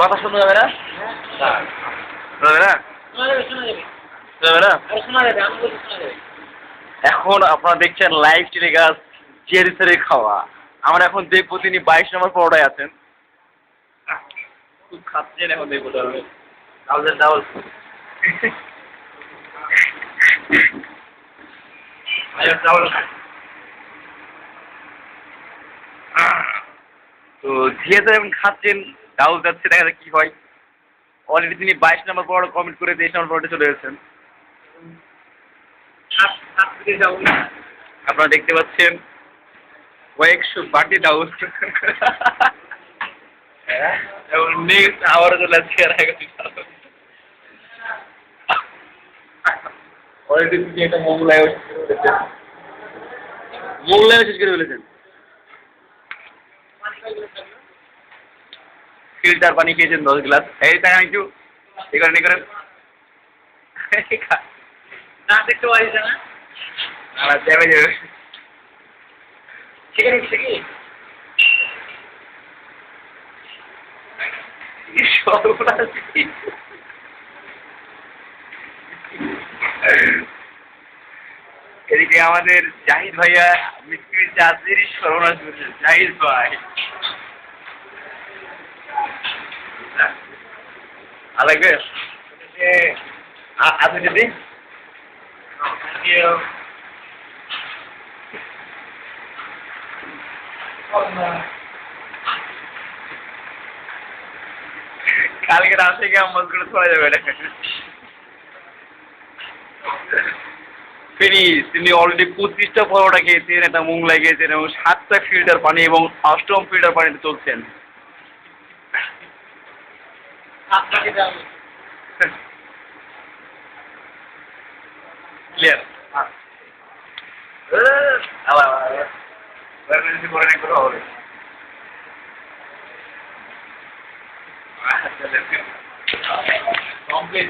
কথা শোনা যাবে না? শোনা যাবে না? শোনা যাবে না? এখন আপনারা দেখছেন লাইভ টেলিকাস্ট চেরি সেরি খাওয়া। আমরা এখন দেখবো তিনি 22 নম্বর পরোটায় আছেন। খুব খাচ্ছেন এখন দেখবো তাহলে। ডাবল তো যেহেতু এখন খাচ্ছেন ডাউল যাচ্ছে, দেখা যাক কি হয়। অলরেডি তিনি 22 নম্বর পরোটা কমপ্লিট করে 23 নম্বর পরোটা চলে এসেছেন। আপনারা দেখতে পাচ্ছেন কয়েকশো বাটি ডাউল। এবং নেক্সট আবারও চলে আসছে অলরেডি তিনি একটা মোগলাইও শেষ করে ফেলেছেন। ফিল্টার পানি খেয়েছেন 10 গ্লাস। এই তাই একটু এই করেন না দেখতে পারিস না আমার দেবে যাবে ঠিক আছে কি এদিকে আমাদের জাহিদ ভাইয়া মিষ্টি চাঁদের সর্বনাশ করেছে। জাহিদ ভাই লাগবে আছে যদি কালকে রাত থেকে আমার করে ছড়া যাবে এটা ফিনিশ। তিনি অলরেডি 25টা পরোটা খেয়েছেন, একটা মোগলাই খেয়েছেন এবং 7টা ফিল্টার পানি এবং 8ম ফিল্টার পানিতে চলছেন। ক্লিয়ার হবে কমপ্লিট।